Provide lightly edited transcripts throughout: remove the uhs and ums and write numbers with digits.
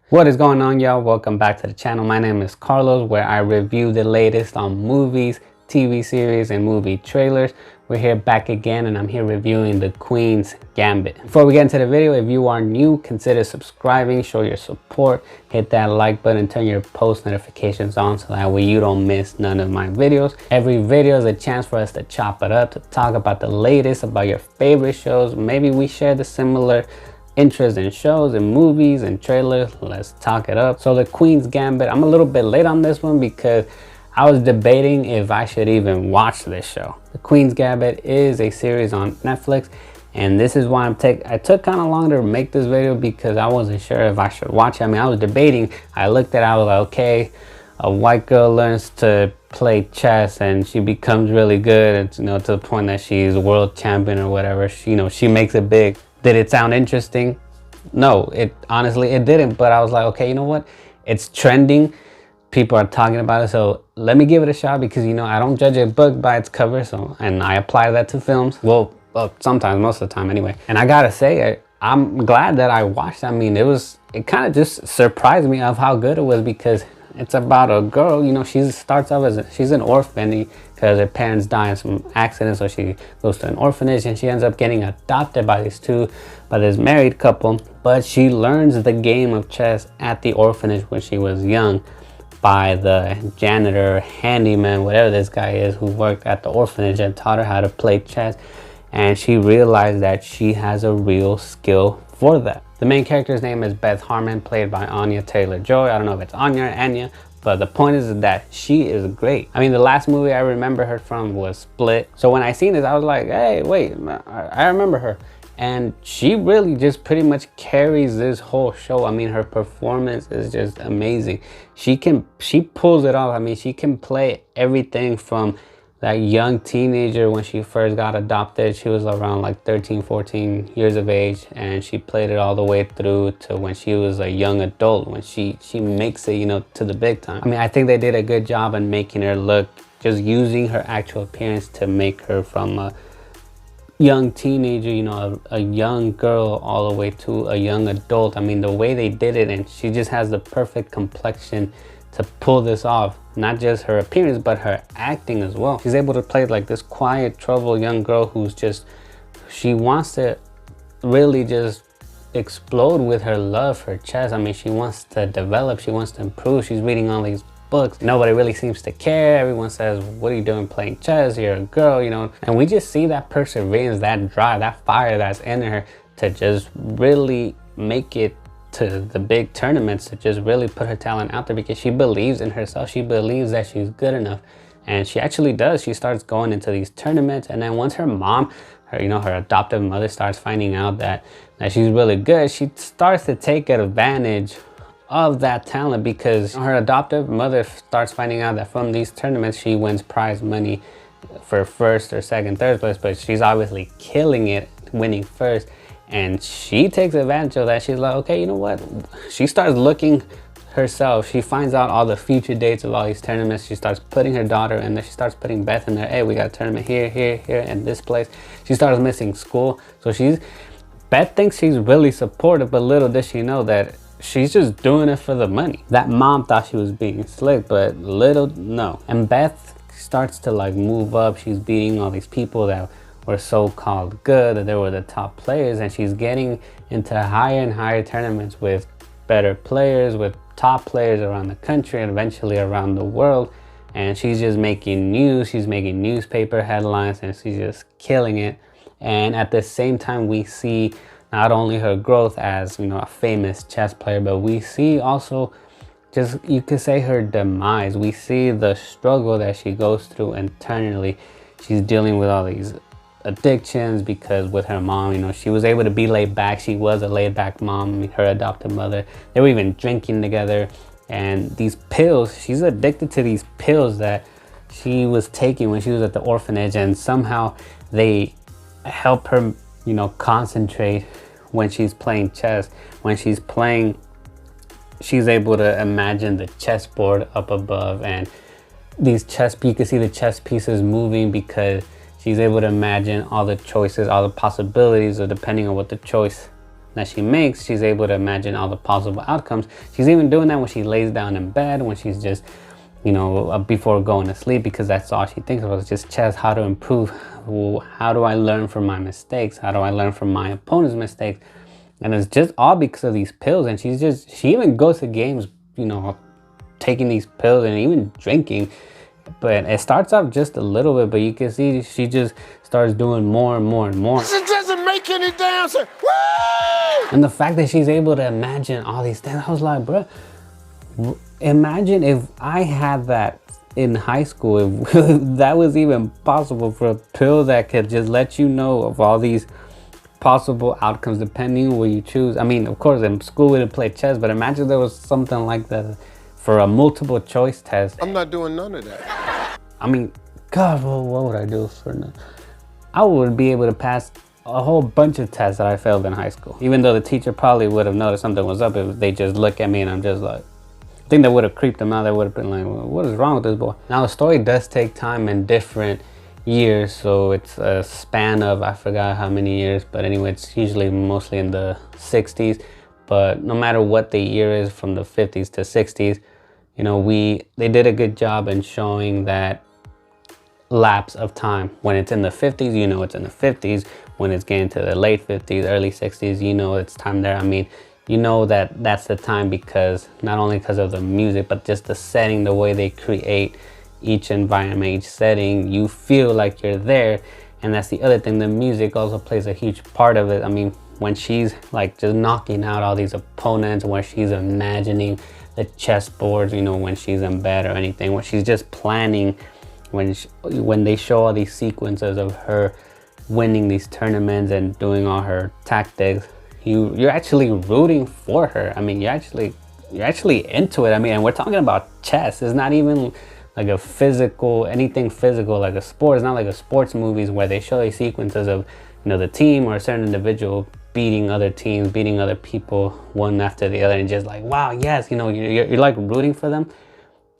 What is going on, y'all? Welcome back to the channel. My name is Carlos, where I review the latest on movies, TV series, and movie trailers. We're here back again, and I'm here reviewing The Queen's Gambit. Before we get into the video, if you are new, consider subscribing, show your support, hit that like button, turn your post notifications on so that way you don't miss none of my videos. Every video is a chance for us to chop it up, to talk about the latest, about your favorite shows. Maybe we share the similar interest in shows and movies and trailers. Let's talk it up. So The Queen's Gambit, I'm a little bit late on this one because I was debating if I should even watch this show. The Queen's Gambit is a series on Netflix, and this is why I took kind of long to make this video because I wasn't sure if I should watch it. I mean, I was debating. I looked at it, I was like, okay, a white girl learns to play chess and she becomes really good, to the point that she's a world champion or whatever. She makes it big. Did it sound interesting? No, honestly it didn't, but I was like, okay, you know what? It's trending. People are talking about it, so let me give it a shot because I don't judge a book by its cover, and I apply that to films. Well, sometimes, most of the time anyway. And I gotta say, I'm glad that I watched. I mean, it kind of just surprised me of how good it was because it's about a girl, she starts off as she's an orphan because her parents die in some accident, so she goes to an orphanage and she ends up getting adopted by this married couple. But she learns the game of chess at the orphanage when she was young by the janitor, handyman, whatever this guy is, who worked at the orphanage and taught her how to play chess. And she realized that she has a real skill for that. The main character's name is Beth Harmon, played by Anya Taylor Joy. I don't know if it's Anya or Anya, but the point is that she is great. I mean, the last movie I remember her from was Split. So when I seen this, I was like, hey, wait, I remember her. And she really just pretty much carries this whole show. I mean, her performance is just amazing. She pulls it off. I mean, she can play everything from that young teenager when she first got adopted. She was around like 13, 14 years of age, and she played it all the way through to when she was a young adult, when she makes it, to the big time. I mean, I think they did a good job in making her look, just using her actual appearance to make her from a young teenager, a young girl, all the way to a young adult. I mean, the way they did it, and she just has the perfect complexion to pull this off. Not just her appearance, but her acting as well. She's able to play like this quiet, troubled young girl who's she wants to really just explode with her love for chess. I mean, she wants to develop, she wants to improve. She's reading all these books. Nobody really seems to care. Everyone says, what are you doing playing chess? You're a girl, And we just see that perseverance, that drive, that fire that's in her to just really make it to the big tournaments, to just really put her talent out there because she believes in herself. She believes that she's good enough, and she actually does. She starts going into these tournaments, and then once her mom, her adoptive mother, starts finding out that she's really good, she starts to take advantage of that talent because her adoptive mother starts finding out that from these tournaments she wins prize money for first or second, third place, but she's obviously killing it, winning first. And she takes advantage of that. She's like, okay, you know what? She starts looking herself. She finds out all the future dates of all these tournaments. She starts putting her daughter in there. She starts putting Beth in there. Hey, we got a tournament here, here, here, and this place. She starts missing school. So Beth thinks she's really supportive, but little does she know that she's just doing it for the money. That mom thought she was being slick, but little no. And Beth starts to move up. She's beating all these people that were so-called good, that they were the top players, and she's getting into higher and higher tournaments with better players, with top players around the country and eventually around the world. And she's just making news. She's making newspaper headlines, and she's just killing it. And at the same time, we see not only her growth as a famous chess player, but we see also just, you could say, her demise. We see the struggle that she goes through internally. She's dealing with all these addictions because with her mom, she was able to be laid back. She was a laid back mom, her adopted mother. They were even drinking together, and these pills, she's addicted to these pills that she was taking when she was at the orphanage, and somehow they help her concentrate when she's playing chess. When she's playing, she's able to imagine the chessboard up above, and you can see the chess pieces moving because she's able to imagine all the choices, all the possibilities, or depending on what the choice that she makes, she's able to imagine all the possible outcomes. She's even doing that when she lays down in bed, when she's just, you know, before going to sleep, because that's all she thinks about is just chess, how to improve. How do I learn from my mistakes? How do I learn from my opponent's mistakes? And it's just all because of these pills. And she even goes to games, you know, taking these pills and even drinking. But it starts off just a little bit, but you can see she just starts doing more and more and more. It doesn't make any damn sense. Woo! And the fact that she's able to imagine all these things, I was like, bro, imagine if I had that in high school, if that was even possible, for a pill that could just let you know of all these possible outcomes depending on what you choose. I mean, of course, in school we didn't play chess, but imagine there was something like that for a multiple choice test. I'm not doing none of that. I mean, God, what would I do for that? I would be able to pass a whole bunch of tests that I failed in high school. Even though the teacher probably would have noticed something was up if they just look at me and I'm just like, I think that would have creeped them out. They would have been like, well, what is wrong with this boy? Now, the story does take time in different years, so it's a span of, I forgot how many years, but anyway, it's usually mostly in the 60s. But no matter what the year is, from the 50s to 60s, you know, they did a good job in showing that lapse of time. When it's in the 50s, you know it's in the 50s. When it's getting to the late 50s, early 60s, you know it's time there. I mean, you know that that's the time, because not only because of the music, but just the setting, the way they create each environment, each setting, you feel like you're there. And that's the other thing, the music also plays a huge part of it. I mean, when she's like just knocking out all these opponents, where she's imagining the chessboards, you know, when she's in bed or anything, when she's just planning, when they show all these sequences of her winning these tournaments and doing all her tactics, you're actually rooting for her. I mean, you're actually into it. I mean, and we're talking about chess. It's not even like a anything physical like a sport. It's not like a sports movies where they show these sequences of, you know, the team or a certain individual beating other teams, beating other people one after the other, and just like, wow, yes, you know, you're like rooting for them.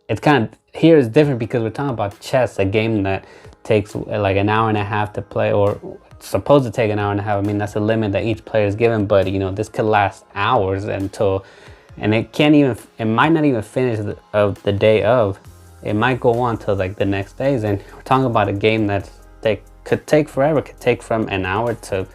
It's kind of, here is different because we're talking about chess, a game that takes like an hour and a half to play, or supposed to take an hour and a half. I mean, that's a limit that each player is given, but you know, this could last hours and it might not even finish the day of. It might go on till like the next days, and we're talking about a game that could take forever, could take from an hour to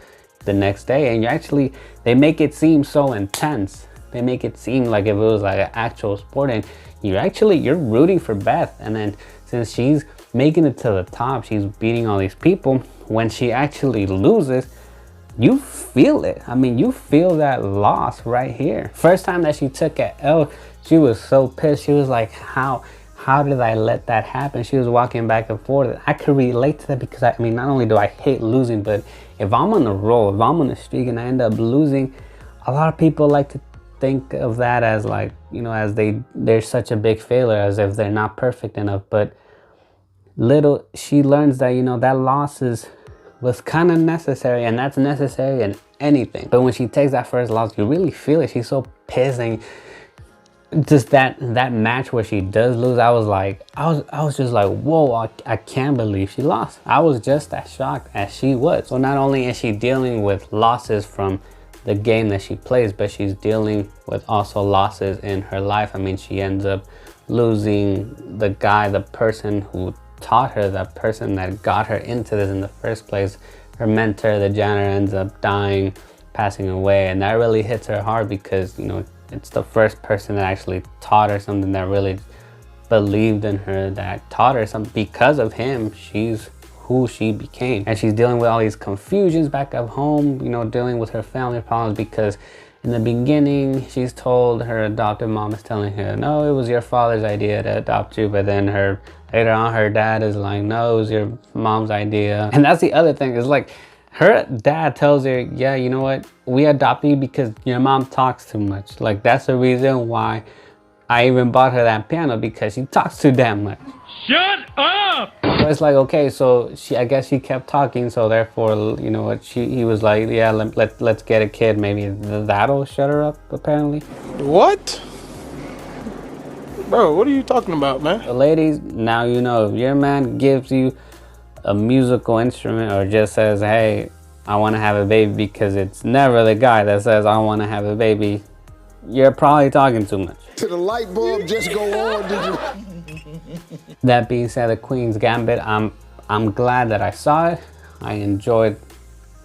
the next day, and they make it seem so intense. They make it seem like if it was like an actual sport, and you're rooting for Beth. And then since she's making it to the top, she's beating all these people, when she actually loses, you feel it. I mean, you feel that loss right here. First time that she took an L, she was so pissed. She was like, how did I let that happen? She was walking back and forth. I could relate to that, because I mean, not only do I hate losing, but if I'm on a roll, if I'm on a streak and I end up losing, a lot of people like to think of that as like, you know, as they're such a big failure, as if they're not perfect enough. But she learns that, you know, that loss was kind of necessary, and that's necessary in anything. But when she takes that first loss, you really feel it. She's so pissed, and just that match where she does lose, I was just like, whoa, I can't believe she lost. I was just as shocked as she was. So not only is she dealing with losses from the game that she plays, but she's dealing with also losses in her life. I mean, she ends up losing the person who taught her, that person that got her into this in the first place. Her mentor, the janitor, ends up dying, passing away, and that really hits her hard, because, you know, it's the first person that actually taught her something, that really believed in her, that taught her something. Because of him, she's who she became. And she's dealing with all these confusions back at home, you know, dealing with her family problems, because in the beginning, she's told her adoptive mom is telling her, no, it was your father's idea to adopt you. But then later on, her dad is like, no, it was your mom's idea. And that's the other thing, is like, her dad tells her, yeah, you know what? We adopted you because your mom talks too much. Like, that's the reason why I even bought her that piano, because she talks too damn much. Shut up! So it's like, okay, so I guess she kept talking, so therefore, you know what, he was like, yeah, let's get a kid, maybe that'll shut her up, apparently. What? Bro, what are you talking about, man? So ladies, now you know, if your man gives you a musical instrument, or just says, hey, I want to have a baby because it's never the guy that says I want to have a baby. You're probably talking too much. Did the light bulb just go on, did you? That being said, The Queen's Gambit, I'm glad that I saw it. I enjoyed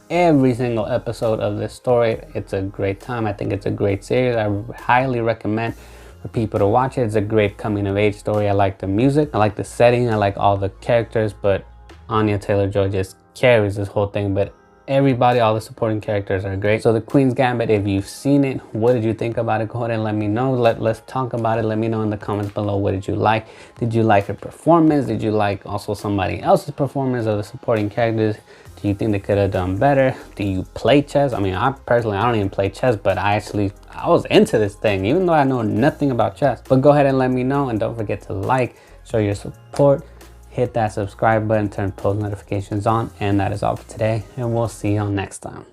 every single episode of this story. It's a great time. I think it's a great series. I highly recommend for people to watch it. It's a great coming of age story. I like the music, I like the setting, I like all the characters, but Anya Taylor Joy just carries this whole thing. But everybody, all the supporting characters are great. So The Queen's Gambit, if you've seen it, what did you think about it? Go ahead and let me know. Let's talk about it. Let me know in the comments below. What did you like? Did you like her performance? Did you like also somebody else's performance of the supporting characters? Do you think they could have done better? Do you play chess? I mean, I don't even play chess, but I was into this thing, even though I know nothing about chess. But go ahead and let me know, and don't forget to like, show your support, hit that subscribe button, turn post notifications on, and that is all for today, and we'll see you all next time.